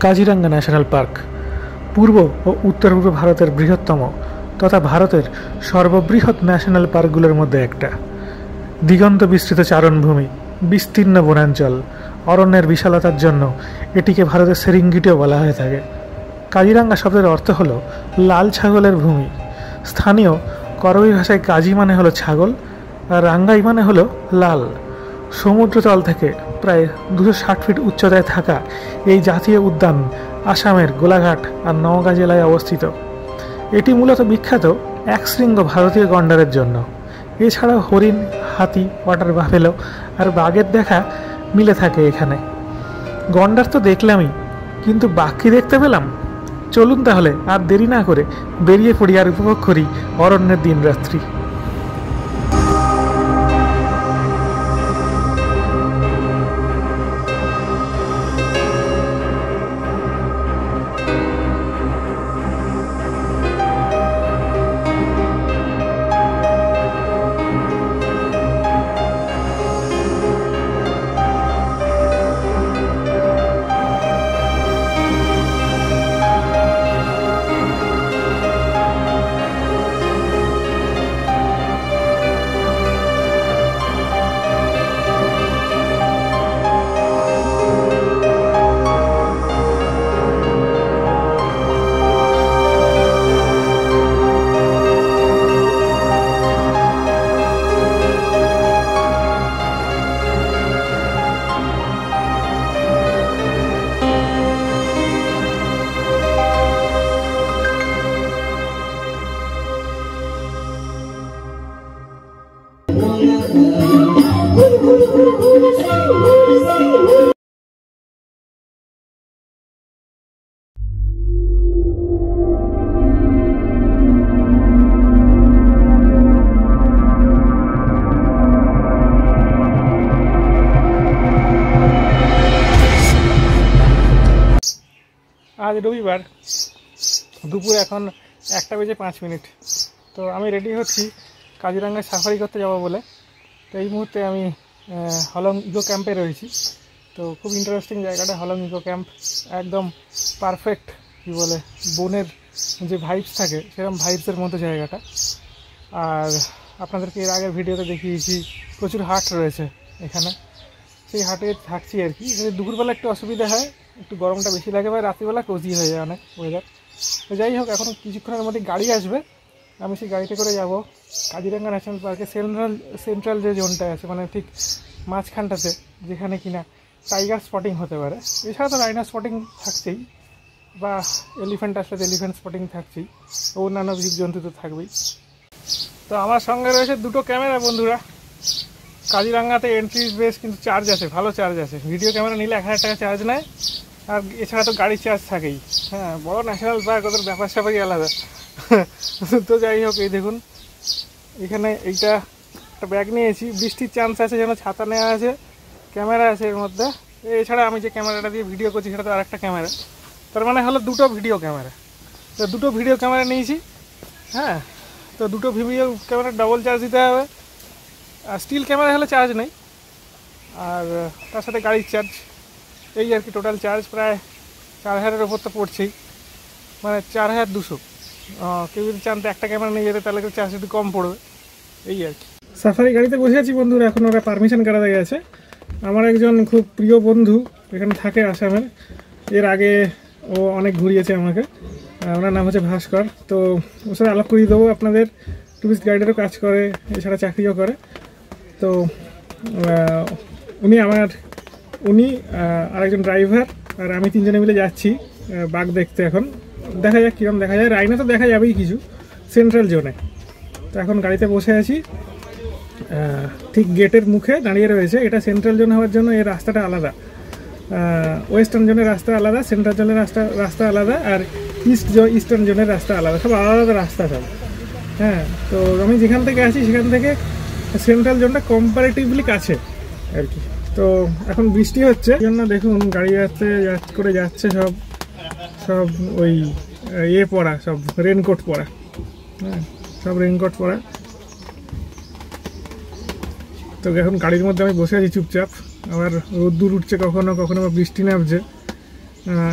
Kaziranga national park পূর্ব ও উত্তর পূর্ব ভারতের বৃহত্তম তথা ভারতের সর্ববৃহৎ ন্যাশনাল পার্কগুলোর মধ্যে একটা। দিগন্ত বিস্তৃত চারণভূমি, বিস্তীর্ণ বনাঞ্চল, অরণ্যের বিশালতার জন্য এটিকে ভারতের সেরিঙ্গিটিও বলা হয়ে থাকে। কাজিরাঙ্গা শব্দের অর্থ হল লাল ছাগলের ভূমি। স্থানীয় করবি ভাষায় কাজি মানে হলো ছাগল আর রাঙ্গাই মানে হলো লাল। সমুদ্রতল থেকে প্রায় 260 ফিট উচ্চতায় থাকা এই জাতীয় উদ্যান আসামের গোলাঘাট আর নওগাঁ জেলায় অবস্থিত। এটি মূলত বিখ্যাত একশৃঙ্গ ভারতীয় গন্ডারের জন্য। এছাড়াও হরিণ, হাতি, ওয়াটার বাফেলো আর বাঘের দেখা মিলে থাকে এখানে। গন্ডার তো দেখলামই, কিন্তু বাঘ কি দেখতে পেলাম? চলুন তাহলে আর দেরি না করে বেরিয়ে পড়ি আর উপভোগ করি অরণ্যের দিন রাত্রি। আজ রবিবার দুপুর এখন 1:05। তো আমি রেডি হচ্ছি কাজিরাঙ্গায় সাফারি করতে যাব বলে। তো এই মুহূর্তে আমি হলং ইকো ক্যাম্পে রয়েছি। তো খুব ইন্টারেস্টিং জায়গাটা হলং ইকো ক্যাম্প, একদম পারফেক্ট কী বলে বনের যে ভাইবস থাকে সেরকম ভাইবসের মতো জায়গাটা। আর আপনাদেরকে এর আগের ভিডিওতে দেখিয়েছি প্রচুর হাট রয়েছে এখানে, সেই হাটে থাকছি আর কি। দুপুরবেলা একটু অসুবিধা হয়, একটু গরমটা বেশি লাগে বা রাত্রিবেলা কোজি হয়ে যায় অনেক ওয়েদার। তো যাই হোক, এখন কিছুক্ষণের মধ্যে গাড়ি আসবে, আমি সেই গাড়িতে করে যাব কাজিরাঙ্গা ন্যাশনাল পার্কে সেন্ট্রাল যে জোনটা আছে, মানে ঠিক মাঝখানটাতে, যেখানে কিনা টাইগার স্পটিং হতে পারে। এছাড়া তো রাইনো স্পটিং থাকছেই, বা এলিফ্যান্ট আসলে এলিফ্যান্ট স্পটিং থাকছেই, অন্যান্য জীবজন্তু তো থাকবেই। তো আমার সঙ্গে রয়েছে দুটো ক্যামেরা বন্ধুরা। কাজিরাঙ্গাতে এন্ট্রি বেস কিন্তু চার্জ আছে, ভালো চার্জ আছে। ভিডিও ক্যামেরা নিলে 1000 টাকা চার্জ নেয়, আর এছাড়া তো গাড়ির চার্জ থাকেই। হ্যাঁ, বড় ন্যাশনাল পার্ক, ওদের ব্যাপার স্যাপারই আলাদা। তো যাই হোক, এই দেখুন এখানে এইটা একটা ব্যাগ নিয়েছি, বৃষ্টির চান্স আছে যেন ছাতা নেওয়া আছে, ক্যামেরা আছে এর মধ্যে। এছাড়া আমি যে ক্যামেরাটা দিয়ে ভিডিও করছি সেটা তো আরেকটা ক্যামেরা, তার মানে হলো দুটো ভিডিও ক্যামেরা। তো দুটো ভিডিও ক্যামেরা নিয়েছি। হ্যাঁ, তো দুটো ভিডিও ক্যামেরা ডবল চার্জ দিতে হবে। আর স্টিল ক্যামেরা হলে চার্জ নেই, আর তার সাথে গাড়ির চার্জ, এই আর কি। টোটাল চার্জ প্রায় 4000-এর ওপর তো পড়ছেই, মানে 4200। কেউ যদি চান তো একটা ক্যামেরা নিয়ে যেতে, তাহলে চার্জ একটু কম পড়বে, এই আর কি। সাফারি গাড়িতে বসে আছি বন্ধুরা, এখন ওরা পারমিশন কাটাতে গেছে। আমার একজন খুব প্রিয় বন্ধু এখানে থাকে আসামের, এর আগে ও অনেক ঘুরিয়েছে আমাকে। ওনার নাম হচ্ছে ভাস্কর। তো ওর সাথে আলাপ করিয়ে দেবো আপনাদের। টুরিস্ট গাইডেরও কাজ করে, এছাড়া চাকরিও করে। তো উনি আরেকজন ড্রাইভার, আর আমি তিনজনে মিলে যাচ্ছি বাঘ দেখতে। এখন দেখা যাক কীরকম দেখা যায়। রাইনা তো দেখা যাবেই কিছু সেন্ট্রাল জোনে। তো এখন গাড়িতে বসে আছি, ঠিক গেটের মুখে দাঁড়িয়ে রয়েছে। এটা সেন্ট্রাল জোন হওয়ার জন্য এর রাস্তাটা আলাদা। ওয়েস্টার্ন জোনের রাস্তা আলাদা, সেন্ট্রাল জোনের রাস্তা আলাদা, আর ইস্টার্ন জোনের রাস্তা আলাদা, সব আলাদা আলাদা রাস্তা সব। হ্যাঁ, তো আমি যেখান থেকে আসি সেখান থেকে সেন্ট্রাল জোনটা কম্পারেটিভলি কাছে আর কি। তো এখন বৃষ্টি হচ্ছে, এই জন্য দেখুন গাড়ি করে যাচ্ছে সব ওই পরা, সব রেনকোট পরা। হ্যাঁ, সব রেনকোট পরা। তো এখন গাড়ির মধ্যে আমি বসে আছি চুপচাপ। আবার রোদ্দুর উঠছে, কখনো কখনো বৃষ্টি নামছে।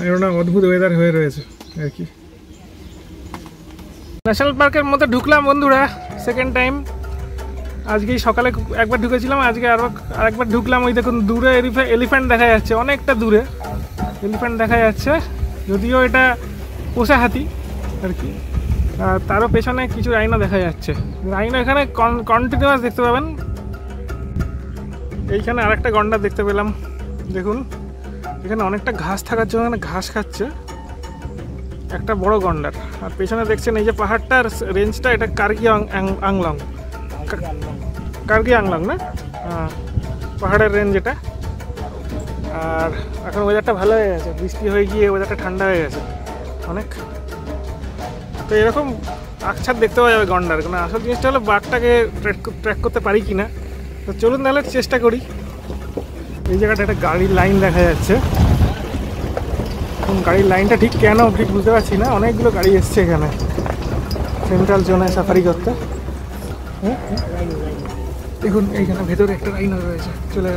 এরকম অদ্ভুত ওয়েদার হয়ে রয়েছে আর কি। ন্যাশনাল পার্কের মধ্যে ঢুকলাম বন্ধুরা, সেকেন্ড টাইম। আজকেই সকালে একবার ঢুকেছিলাম, আজকে আরেকবার ঢুকলাম। ওই দেখুন দূরে এলিফ্যান্ট দেখা যাচ্ছে, অনেকটা দূরে এলিফ্যান্ট দেখা যাচ্ছে, যদিও এটা পোষা হাতি আর কি। তারও পেছনে কিছু রাইনো দেখা যাচ্ছে। রাইনো এখানে কন্টিনিউয়াস দেখতে পাবেন। এইখানে আরেকটা গন্ডার দেখতে পেলাম, দেখুন এখানে অনেকটা ঘাস থাকার জন্য এখানে ঘাস খাচ্ছে একটা বড় গন্ডার। আর পেছনে দেখছেন এই যে পাহাড়টার রেঞ্জটা, এটা কার্গি আংলং, কার্গি আংলং না, পাহাড়ের রেঞ্জ এটা। আর এখন ওয়েদারটা ভালো হয়ে গেছে, বৃষ্টি হয়ে গিয়ে ওয়েদারটা ঠান্ডা হয়ে গেছে অনেক। তো এরকম আকছাদ দেখতে পাওয়া যাবে গন্ডার। কোনো আসল জিনিসটা হলো বাঘটাকে ট্র্যাক করতে পারি কি না। তো চলুন তাহলে চেষ্টা করি। এই জায়গাটা একটা গাড়ির লাইন দেখা যাচ্ছে, গাড়ির লাইনটা ঠিক কেন ঠিক বুঝতে পারছি না। অনেকগুলো গাড়ি এসছে এখানে সেন্ট্রাল জোনে সাফারি করতে। দেখুন এইখানে ভেতরে একটা রাইনো রয়েছে, চলে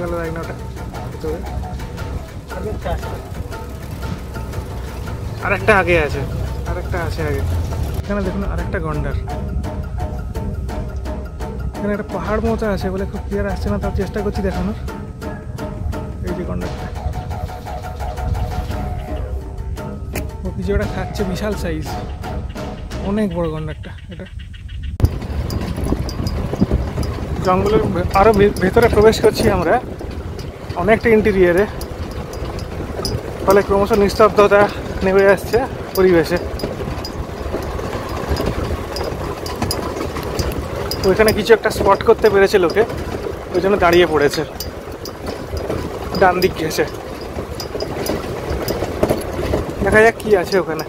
গেল রাইনোটা ভেতরে। আরেকটা আগে আছে, আরেকটা আছে আগে। এখানে দেখুন আরেকটা গন্ডার। এখানে একটা পাহাড় মতো আছে বলে খুব ক্লিয়ার আসছে না, তার চেষ্টা করছি দেখানোর। এই যে গন্ডারটা, ও কিছু একটা খাচ্ছে, বিশাল সাইজ, অনেক বড় গন্ডারটা এটা। জঙ্গলের আরো ভেতরে প্রবেশ করছি আমরা, অনেকটা ইন্টেরিয়ারে, ফলে ক্রমশ নিস্তব্ধতা নেমে আসছে পরিবেশে। ওইখানে কিছু একটা স্পট করতে পেরেছে লোকে, ওই জন্য দাঁড়িয়ে পড়েছে ডান দিক ঘেসে। দেখা যাক কি আছে ওখানে।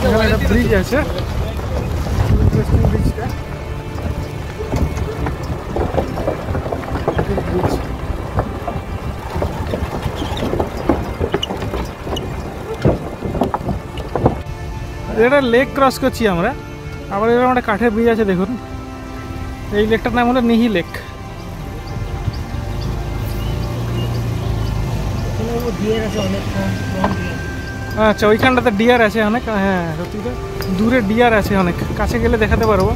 এখানে একটা ব্রিজ আছে, ইন্টারেস্টিং ব্রিজটা। এটা লেক ক্রস করছি আমরা, আবার এরকম একটা কাঠের ব্রিজ আছে দেখুন। এই লেকটার নাম হলো নিহি লেক। আচ্ছা, ওইখানটাতে ডিয়ার আছে অনেক। হ্যাঁ সত্যি তো, দূরে ডিয়ার আছে অনেক, কাছে গেলে দেখাতে পারবো।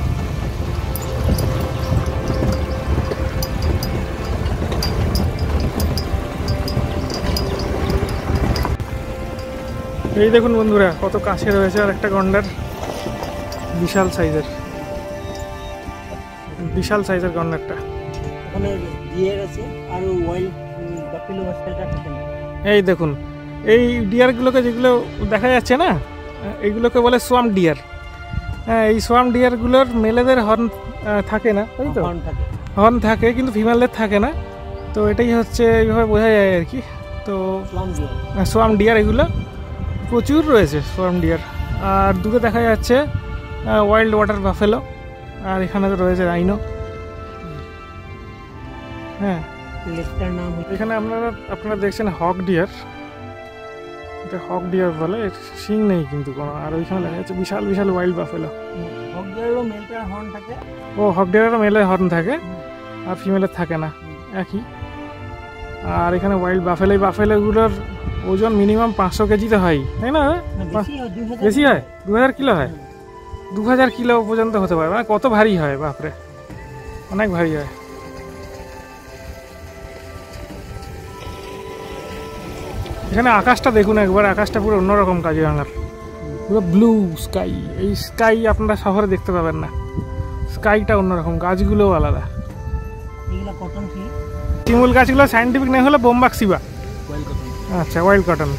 এই দেখুন বন্ধুরা কত কাছে রয়েছে আর একটা গন্ডার, বিশাল সাইজের, বিশাল সাইজের গন্ডারটা। এই দেখুন এই ডিয়ারগুলোকে, যেগুলো দেখা যাচ্ছে না, এইগুলোকে বলে সোয়াম ডিয়ার। হ্যাঁ, এই সোয়াম ডিয়ারগুলোর মেলেদের হর্ন থাকে না, তাই তো? হর্ন থাকে কিন্তু ফিমেলদের থাকে না। তো এটাই হচ্ছে, এইভাবে বোঝা যায় আর কি। তো সোয়াম ডিয়ার এগুলো প্রচুর রয়েছে, সোয়াম ডিয়ার। আর দূরে দেখা যাচ্ছে ওয়াইল্ড ওয়াটার বাফেলো, আর এখানে তো রয়েছে রাইনো। হ্যাঁ, এখানে আপনারা দেখছেন হক ডিয়ার, এটা হক ডিয়ার বলে, শিং নেই কিন্তু কোনো। আর ওইখানে দেখা যাচ্ছে বিশাল বিশাল ওয়াইল্ড বাফেলো। ও, হক ডিয়ারেরও মেলের হর্ন থাকে আর ফিমেলের থাকে না, একই। আর এখানে ওয়াইল্ড বাফেলো, এই বাফেলোগুলোর ওজন মিনিমাম 500 কেজি তো হয়, তাই না? বেশি হয়, 2000 কিলো হয়, 2000 কিলো পর্যন্ত হতে পারে। মানে কত ভারী হয়, বাপরে, অনেক ভারী হয়। এখানে আকাশটা দেখুন একবার, আকাশটা পুরো অন্যরকম কাজিরাঙ্গার, পুরো ব্লু স্কাই। এই স্কাই আপনারা শহরে দেখতে পাবেন না, স্কাইটা অন্যরকম, গাছগুলোও আলাদা। শিমুল গাছগুলো সায়েন্টিফিক নেই হলো বোম্বাক্সিবা। আচ্ছা, ওয়াইল্ড কটন।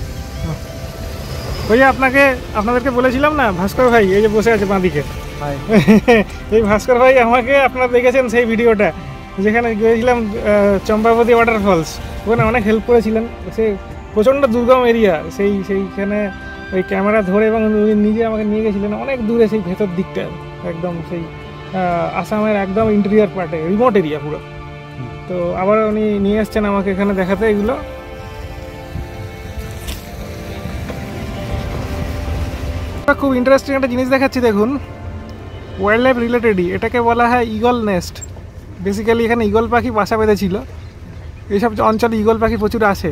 ওই যে আপনাদেরকে বলেছিলাম না, ভাস্কর ভাই এই যে বসে আছে বাঁদিকে, এই ভাস্কর ভাই আমাকে, আপনারা দেখেছেন সেই ভিডিওটা যেখানে গিয়েছিলাম চম্পাবতী ওয়াটারফলস, ওখানে অনেক হেল্প করেছিলেন। সে প্রচণ্ড দুর্গম এরিয়া, সেইখানে ওই ক্যামেরা ধরে এবং নিজে আমাকে নিয়ে গেছিলেন অনেক দূরে, সেই ভেতর দিকটা একদম, সেই আসামের একদম ইন্টেরিয়ার পার্টে, রিমোট এরিয়া পুরো। তো আবার উনি নিয়ে এসছেন আমাকে এখানে দেখাতে এগুলো। খুব ইন্টারেস্টিং একটা জিনিস দেখাচ্ছি দেখুন, ওয়াইল্ড লাইফ রিলেটেডই। এটাকে বলা হয় ঈগল নেস্ট। বেসিক্যালি এখানে ঈগল পাখি বাসা বেঁধেছিল। এইসব অঞ্চলে ঈগল পাখি প্রচুর আসে,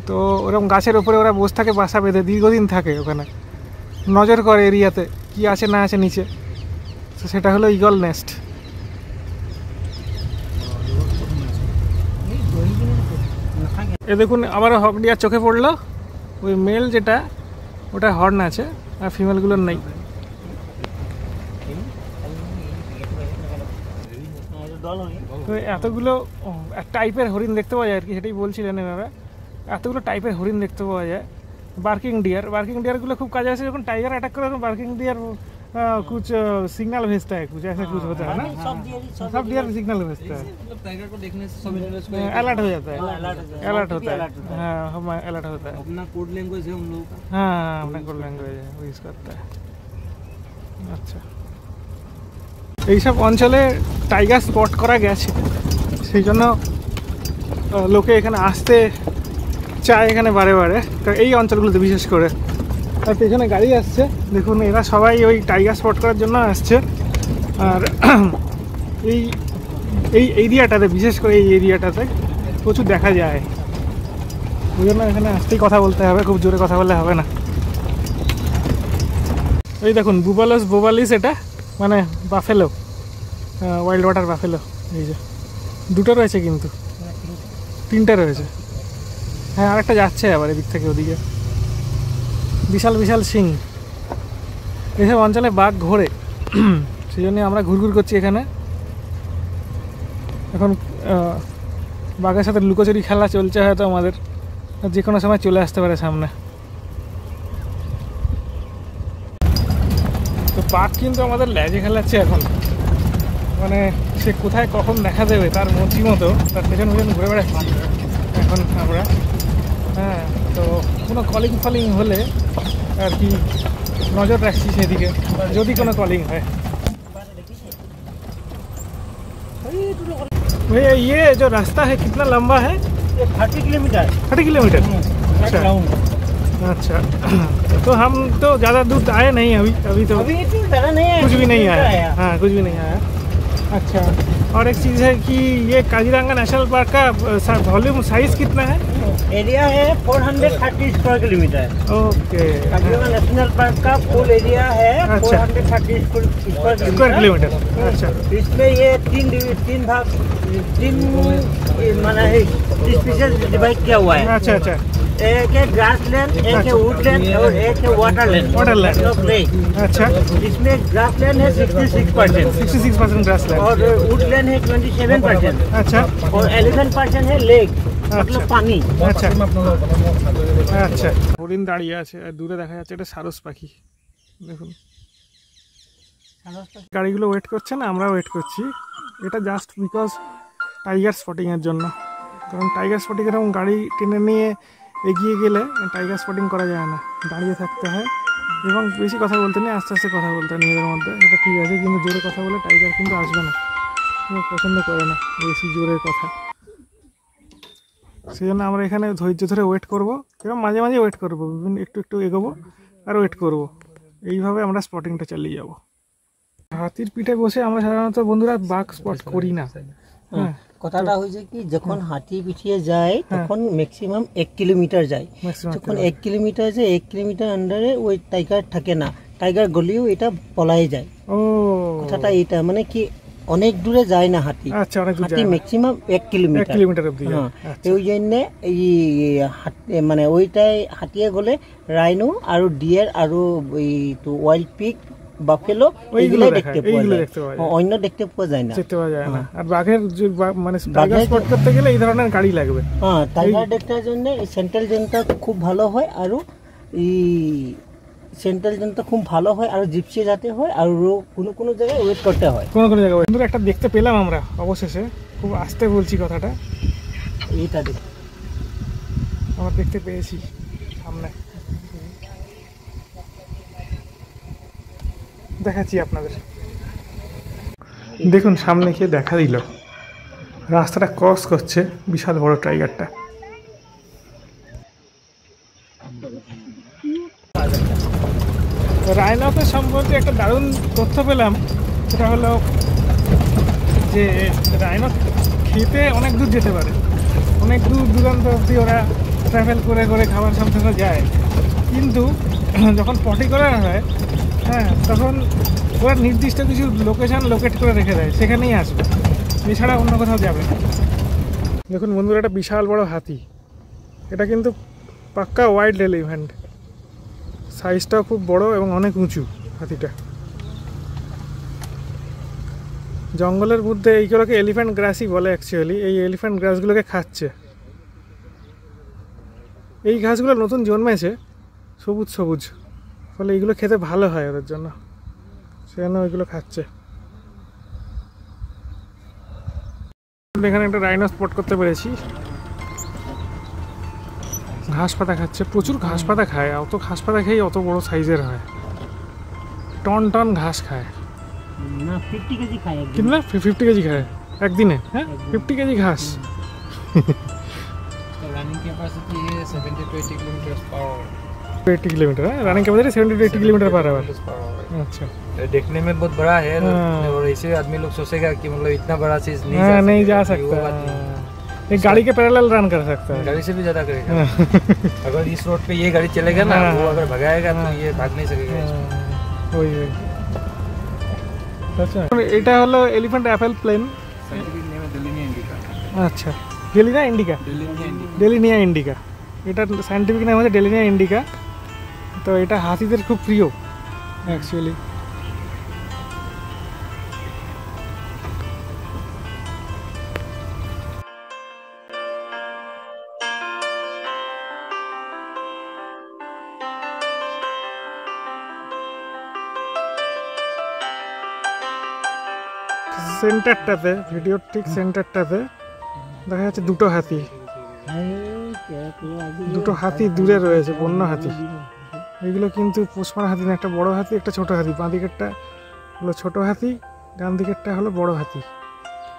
তো ওরকম গাছের ওপরে ওরা বসে থাকে, বাসা বেঁধে দীর্ঘদিন থাকে ওখানে, নজর করে এরিয়াতে কি আছে না আছে নিচে। তো সেটা হলো ঈগল নেস্ট। এ দেখুন আবারও হক ডিয়ার চোখে পড়লো। ওই মেল যেটা ওটা হর্ন আছে আর ফিমেলগুলোর নেই। তো এতগুলো টাইপের হরিণ দেখতে পাওয়া যায় আর কি, সেটাই বলছিলেন এনারা। এতগুলো টাইপের হরিণ দেখতে পাওয়া যায়। বার্কিং ডিয়ারগুলো খুব কাজে আসে। যখন टाइगर अटैक करे तो बार्किंग डियर कुछ सिग्नल भेजता है, कुछ ऐसा कुछ होता है ना। सब डियर सिग्नल भेजता है, मतलब टाइगर को देखने से सब अलर्ट हो जाता है, अलर्ट होता है। हाँ हम अलर्ट होता है। अपना कोड लैंग्वेज है उन लोगों का। हाँ अपना कोड लैंग्वेज है, वो यूज़ करता है। আচ্ছা, এইসব অঞ্চলে টাইগার স্পট করা গেছে, সেই জন্য লোকে এখানে আসতে চায় এখানে বারে বারে, এই অঞ্চলগুলোতে বিশেষ করে। আর পেছনে গাড়ি আসছে দেখুন, এরা সবাই ওই টাইগার স্পট করার জন্য আসছে। আর এই এই এরিয়াটাতে, বিশেষ করে এই এরিয়াটাতে প্রচুর দেখা যায়, ওই জন্য এখানে আসতেই কথা বলতে হবে, খুব জোরে কথা বললে হবে না। এই দেখুন বোবালিস, এটা মানে বাফেলো, ওয়াইল্ড ওয়াটার বাফেলো। এই যে দুটো রয়েছে, কিন্তু তিনটে রয়েছে। হ্যাঁ আরেকটা যাচ্ছে আবার এদিক থেকে ওদিকে, বিশাল বিশাল শিং। এইসব অঞ্চলে বাঘ ঘোরে, সেই জন্য আমরা ঘুরঘুর করছি এখানে। এখন বাঘের সাথে লুকোচুরি খেলা চলছে হয়তো আমাদের, যে কোনো সময় চলে আসতে পারে সামনে। তো বাঘ কিন্তু আমাদের ল্যাজে খেলাচ্ছে এখন, মানে সে কোথায় কখন দেখা দেবে তার মর্জি মতো তার পেছন পেছন ঘুরে বেড়াচ্ছি এখন আমরা। হ্যাঁ, তো কোনো কলিং হলে আর কি নজর রাখছি সেদিকে, যদি কোনো কলিং হয়। भैया ये जो रास्ता है कितना लंबा है? 30 किलोमीटर। 30 किलोमीटर। अच्छा, तो हम तो ज़्यादा दूर आए नहीं अभी तो ज़्यादा नहीं है, कुछ भी नहीं आया। हाँ कुछ भी नहीं आया। अच्छा, और एक चीज़ है कि ये काजीरंगा नेशनल पार्क का वॉल्यूम साइज कितना है? एरिया है 430 square kilometre. Okay, Kaziranga national park का फुल एरिया है 430 स्क्वायर किलोमीटर। अच्छा, इसमें ये तीन भाग, तीन माना है स्पीशीज डिवाइड किया हुआ है। अच्छा अच्छा, एक है ग्रासलैंड, एक है वुडलैंड और एक है वाटरलैंड। अच्छा, इसमें ग्रासलैंड है 66% ग्रासलैंड और वुडलैंड है 27%। अच्छा, और 11% है लेक, मतलब पानी। আচ্ছা আচ্ছা, হরিণ দাঁড়িয়ে আছে আর দূরে দেখা যাচ্ছে এটা সারস পাখি। দেখুন গাড়িগুলো ওয়েট করছে না, আমরা ওয়েট করছি। এটা জাস্ট বিকজ টাইগার স্পটিংয়ের জন্য, কারণ টাইগার স্পটিং এরকম গাড়ি টেনে নিয়ে এগিয়ে গেলে টাইগার স্পটিং করা যায় না, দাঁড়িয়ে থাকতে হয় এবং বেশি কথা বলতে নেই, আস্তে আস্তে কথা বলতে হয় নিজেদের মধ্যে। এটা ঠিক আছে, কিন্তু জোরে কথা বলে টাইগার কিন্তু আসবে না, পছন্দ করে না বেশি জোরের কথা। সেই জন্য আমরা এখানে ধৈর্য ধরে ওয়েট করবো এবং মাঝে মাঝে ওয়েট করবো, একটু একটু এগোবো আর ওয়েট করবো। এইভাবে আমরা স্পটিংটা চালিয়ে যাব। হাতির পিঠে বসে আমরা সাধারণত বন্ধুরা বাঘ স্পট করি না। হ্যাঁ, কথাটা হয়েছে কি, যখন হাতি পিঠিয়ে যায় তখন ম্যাক্সিমাম 1 কিলোমিটার যায়। যখন 1 কিলোমিটার যায়, 1 কিলোমিটার আন্ডারে ওই টাইগার থাকে না, টাইগার গলিও এটা পলাই যায়। ও কথাটা এটা মানে কি, অনেক দূরে যায় না হাতি। আচ্ছা, অনেক দূরে হাতি ম্যাক্সিমাম 1 কিলোমিটার অবধি। ওই জন্য এই মানে ওইটাই হাতিয়ে গলে রাইনো আর ডিয়ার আর এই তো ওয়াইল্ড পিগ, বাফেলো এইগুলো দেখতে পাওয়া যায়, অন্য দেখতে পাওয়া যায় না। আর বাঘের মানে টাইগার স্পট করতে গেলে এই ধরনের গাড়ি লাগবে। হ্যাঁ, টাইগার দেখার জন্য সেন্ট্রাল জোনটা খুব ভালো হয়, আর এই সেন্ট্রাল জোনটা খুব ভালো হয়, আর জিপসি যাতে হয়, আর কোনো কোনো জায়গায় ওয়েট করতে হয়, কোনো কোনো জায়গায়। কিন্তু একটা দেখতে পেলাম আমরা অবশেষে, খুব আস্তে বলছি কথাটা, এইটা দেখ আমরা দেখতে পেয়েছি সামনে, দেখাচ্ছি আপনাদের। দেখুন সামনে গিয়ে দেখা দিল, রাস্তাটা ক্রস করছে বিশাল বড় টাইগারটা। রাইনোকে সম্পর্কে একটা দারুণ তথ্য পেলাম, সেটা হলো যে রাইনো খেতে অনেক দূর যেতে পারে, অনেক দূর দূরান্ত অবধি ওরা ট্রাভেল করে করে খাবার সামনে যায়, কিন্তু যখন পটি করা হয় হ্যাঁ তখন ওরা নির্দিষ্ট কিছু লোকেশান লোকেট করে রেখে দেয়, সেখানেই আসবে, এছাড়া অন্য কোথাও যাবে না। দেখুন বন্ধুরা, একটা বিশাল বড় হাতি, এটা কিন্তু পাক্কা ওয়াইল্ড এলিফ্যান্ট, সাইজটাও খুব বড় এবং অনেক উঁচু হাতিটা। জঙ্গলের মধ্যে এইগুলোকে এলিফ্যান্ট গ্রাসই বলে অ্যাকচুয়ালি, এই এলিফ্যান্ট গ্রাসগুলোকে খাচ্ছে। এই ঘাসগুলো নতুন জন্মেছে, সবুজ সবুজ, ফলে এইগুলো খেতে ভালো হয় ওদের জন্য, সেজন্য ওইগুলো খাচ্ছে। এখানে একটা রাইনো স্পট করতে পেরেছি, ঘাস পাতা খাচ্ছে, প্রচুর ঘাস পাতা খায়, অত ঘাস পাতা খেয়ে অত বড় সাইজের হয়, টন টন ঘাস খায় না 50 কেজি খায় কিন্তু না 50 কেজি খায় একদিনে, হ্যাঁ 50 কেজি ঘাস। रनिंग कैपेसिटी है 70 to 80 kilometre per hour, 80 kilometre है running capacity, 70 to 80 kilometre per hour. अच्छा, देखने में बहुत बड़ा है और ऐसे आदमी लोग सोचेगा कि मतलब इतना बड़ा चीज नहीं जा सकता, एक गाड़ी के पैरेलल रन कर सकता है, गाड़ी से भी ज्यादा करेगा। अगर इस रोड पे ये गाड़ी चलेगा ना, वो अगर भगाएगा तो ये भाग नहीं सकेगा। वही अच्छा, এটা হলো elephant apple plant, scientific name है डेलिनिया इंडिका। আচ্ছা, ডেলিনিয়া ইন্ডিকা, ডেলিনিয়া ইন্ডিকা, এটা সায়েন্টিফিক নাম হচ্ছে ডেলিনিয়া ইন্ডিকা। তো এটা হাতিদের খুব প্রিয় অ্যাকচুয়ালি। সেন্টারটাতে, ভিডিওর ঠিক সেন্টারটাতে দেখা যাচ্ছে দুটো হাতি, দুটো হাতি দূরে রয়েছে, বন্য হাতি। এগুলো কিন্তু পোষমারা হাতি না, একটা বড় হাতি একটা ছোট হাতি, বাঁ দিকেরটা হলো ছোট হাতি, ডান দিকেরটা হলো বড় হাতি,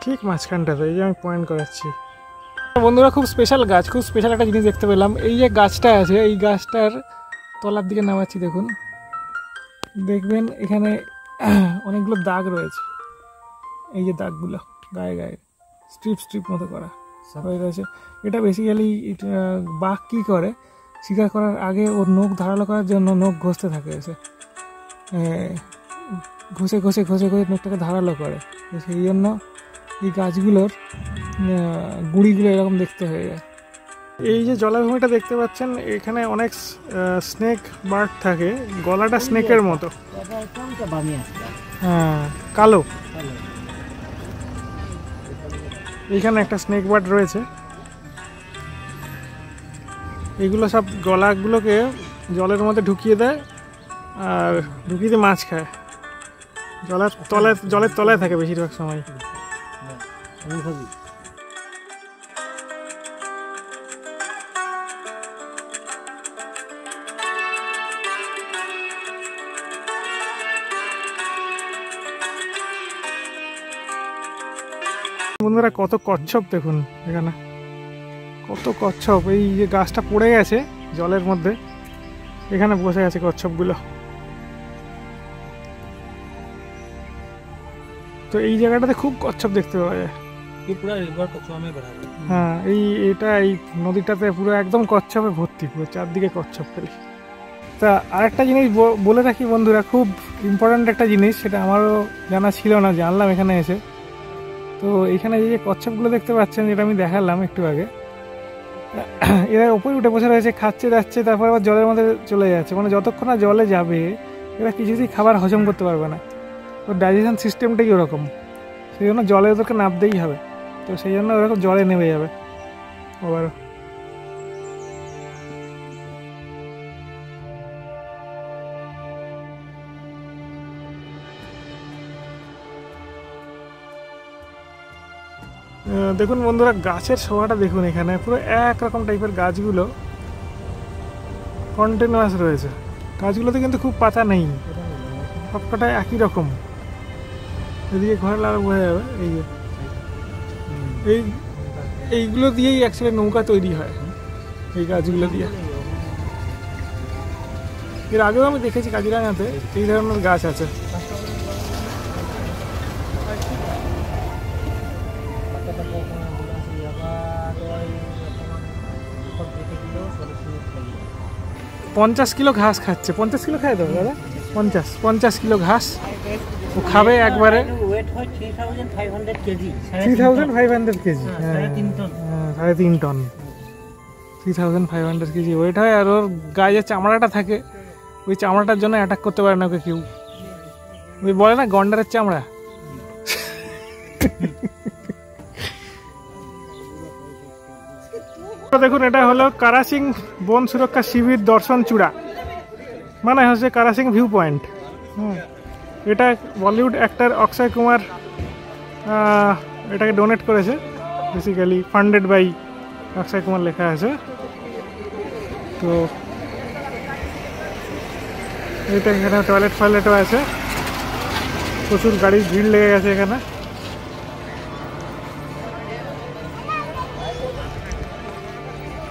ঠিক মাঝখানটাতে। এই যে আমি পয়েন্ট করাচ্ছি বন্ধুরা, খুব স্পেশাল গাছ, খুব স্পেশাল একটা জিনিস দেখতে পেলাম। এই যে গাছটা আছে, এই গাছটার তলার দিকে নামাচ্ছি, দেখুন, দেখবেন এখানে অনেকগুলো দাগ রয়েছে, এই যে দাগগুলো গায়ে গায়ে স্ট্রিপ স্ট্রিপ মতো করা হয়ে রয়েছে। এটা বেসিক্যালি বাঘ কী করে, শিকার করার আগে ওর নখ ধারালো করার জন্য নখ ঘষতে থাকে, এসে ঘষে ঘষে ঘষে ঘষে নখটাকে ধারালো করে, সেই জন্য এই গাছগুলোর গুঁড়িগুলো এরকম দেখতে হয়ে যায়। এই যে জলাভূমিটা দেখতে পাচ্ছেন, এখানে অনেক স্নেক বার্ড থাকে, গলাটা স্নেকের মতো, হ্যাঁ কালো। এইখানে একটা স্নেক বার্ড রয়েছে, এইগুলো সব গলাগুলোকে জলের মধ্যে ঢুকিয়ে দেয় আর ঢুকিয়ে দিয়ে মাছ খায়, জলের তলায় থাকে বেশিরভাগ সময়। বন্ধুরা, কত কচ্ছপ দেখুন এখানে, কত কচ্ছপ। এই যে গাছটা পড়ে গেছে জলের মধ্যে, এখানে বসে আছে কচ্ছপগুলো। তো এই জায়গাটাতে খুব কচ্ছপ দেখতে পাওয়া যায়, হ্যাঁ এই নদীটাতে পুরো একদম কচ্ছপে ভর্তি, পুরো চারদিকে কচ্ছপ খালি। তা আরেকটা জিনিস বলে রাখি বন্ধুরা, খুব ইম্পর্ট্যান্ট একটা জিনিস, সেটা আমারও জানা ছিল না, জানলাম এখানে এসে। তো এইখানে যে কচ্ছপগুলো দেখতে পাচ্ছেন, যেটা আমি দেখালাম একটু আগে, এরা উপরে উঠে বসে রয়েছে, খাচ্ছে যাচ্ছে, তারপর আবার জলের মধ্যে চলে যাচ্ছে। মানে যতক্ষণ না জলে যাবে এরা কিছুতেই খাবার হজম করতে পারবে না, ওর ডাইজেশন সিস্টেমটাই ওরকম, সেই জন্য জলে ওদেরকে নামতেই হবে। তো সেই জন্য ওরকম জলে নেমে যাবে আবার। দেখুন বন্ধুরা, গাছের শোভাটা দেখুন, এখানে পুরো একরকম টাইপের গাছগুলো কন্টিনিউয়াস রয়েছে। গাছগুলোতে কিন্তু খুব পাতা নেই, সবকটা একই রকম। এদিকে ঘরে লাগা বোঝা যাবে, এই যে এইগুলো দিয়েই অ্যাকচুয়ালি নৌকা তৈরি হয়, এই গাছগুলো দিয়ে। এর আগেও আমি দেখেছি কাজিরাঙাতে এই ধরনের গাছ আছে। 50 কিলো ঘাস খাচ্ছে। 50 কিলো খায় তো দাদা? 50 কিলো ঘাস ও খাবে একবারে। ওয়েট হয় 3500 KG. 3500 KG, 3.5 tonne. 3.5 tonne, 3500 KG weight হয়। আর ওর গায়ে যে চামড়াটা থাকে, ওই চামড়াটার জন্য অ্যাটাক করতে পারে না ওকে কেউ। ওই বলে না গন্ডারের চামড়া। দেখুন, এটা হলো কারাসিং বন সুরক্ষা শিবির দর্শন চূড়া, মানে হচ্ছে কারাসিং ভিউ পয়েন্ট। এটা বলিউড অ্যাক্টর অক্ষয় কুমার এটাকে ডোনেট করেছে, basically funded by Akshay Kumar লেখা আছে। তো এটা এখানে টয়লেট ফয়লেটও আছে, প্রচুর গাড়ির ভিড় লেগে গেছে এখানে।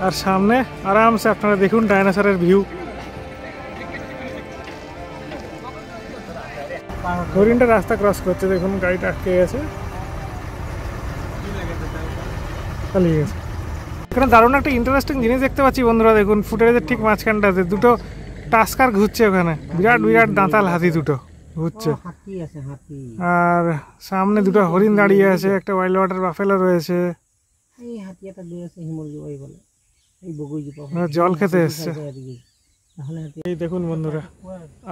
আর সামনে আরামসে আপনারা দেখুন ডাইনোসরের ভিউ। হরিণটা রাস্তা ক্রস করছে, দেখুন গাড়িটা আটকে গেছে, পালিয়ে গেছে। এখানে দারুণ একটা ইন্টারেস্টিং জিনিস দেখতে পাচ্ছি বন্ধুরা, দেখুন ফুটেজের ঠিক মাঝখানটাতে দুটো টাস্কার ঘুরছে ওখানে, বিরাট বিরাট দাঁতাল হাতি দুটো ঘুরছে। আর সামনে দুটো হরিণ দাঁড়িয়ে আছে, একটা ওয়াইল্ড ওয়াটার বাফেলো রয়েছে, জল খেতে এসছে। এই দেখুন বন্ধুরা,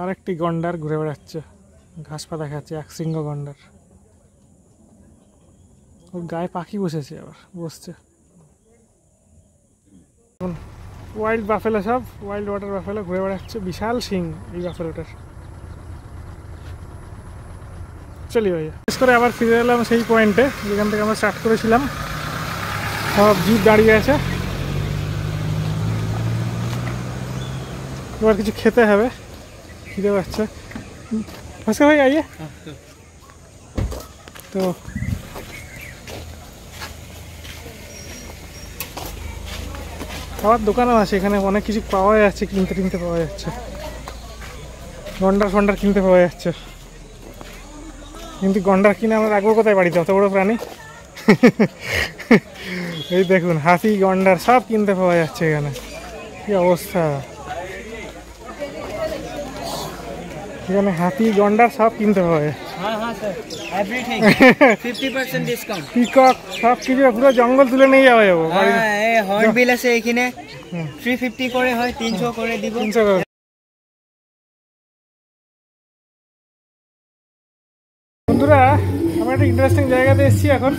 আরেকটি গন্ডার ঘুরে বেড়াচ্ছে, ঘাস পাতা খাচ্ছে, এক সিংহ গন্ডার। ওর গায়ে পাখি বসেছে, আবার বসছে। ওয়াইল্ড বাফেলো, সব ওয়াইল্ড ওয়াটার বাফেলো ঘুরে বেড়াচ্ছে, বিশাল সিং এই বাফেলোটার। চলি ভাইয়া, বিশেষ করে আবার ফিরে এলাম সেই পয়েন্টে যেখান থেকে আমরা স্টার্ট করেছিলাম। সব জিপ দাঁড়িয়ে আছে, এবার কিছু খেতে হবে, খিদে পাচ্ছে। আচ্ছা ভাই আইয়ে, তো খাওয়ার দোকানও আছে এখানে, অনেক কিছু পাওয়া যাচ্ছে, কিনতে পাওয়া যাচ্ছে, গন্ডার ফন্ডার কিনতে পাওয়া যাচ্ছে। কিন্তু গন্ডার কিনে আমরা রাখবো কোথায় বাড়িতে, অত বড় প্রাণী? এই দেখুন হাতি গন্ডার সব কিনতে পাওয়া যাচ্ছে এখানে, কি অবস্থা! এখানে হাতি গন্ডার সব কিনতে পাওয়া যাচ্ছে। পিকক সব কিছু, পুরো জঙ্গল তুলে নিয়ে যাওয়া যাবো। হর্নবিল আছে এখানে, 350 করে হয়, 300 করে দিব। 300 করে। বন্ধুরা, আমরা একটা ইন্টারেস্টিং জায়গাতে এসেছি এখন।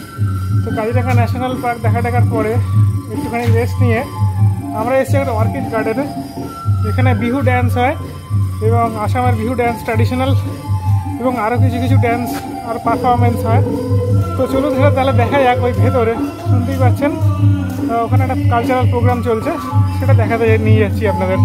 তো কাজিরাঙা ন্যাশনাল পার্ক দেখার পরে একটুখানি রেস্ট নিয়ে আমরা এসেছি একটা অর্কিড গার্ডেনে। এখানে বিহু ড্যান্স হয় এবং আসামের বিহু ড্যান্স ট্র্যাডিশনাল, এবং আরও কিছু ড্যান্স আর পারফরমেন্স হয়। তো চলুন তাহলে দেখা যাক ওই ভেতরে, শুনতেই পাচ্ছেন ওখানে একটা কালচারাল প্রোগ্রাম চলছে, সেটা দেখাতে নিয়ে যাচ্ছি আপনাদের।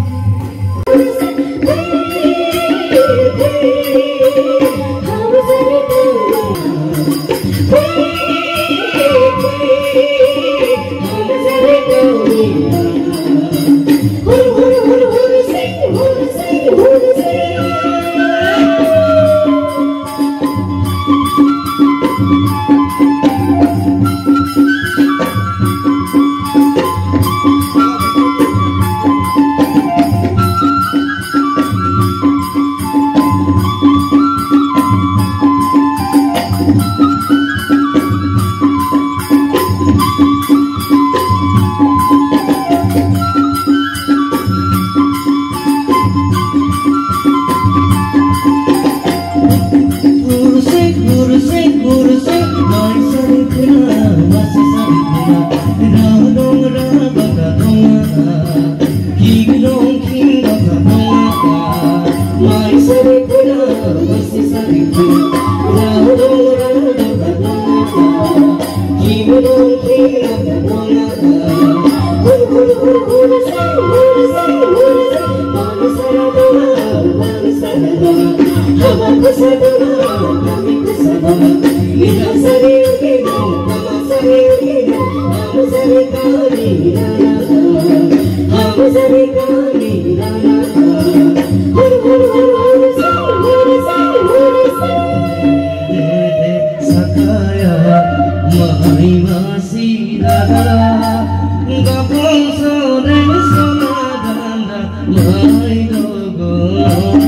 নে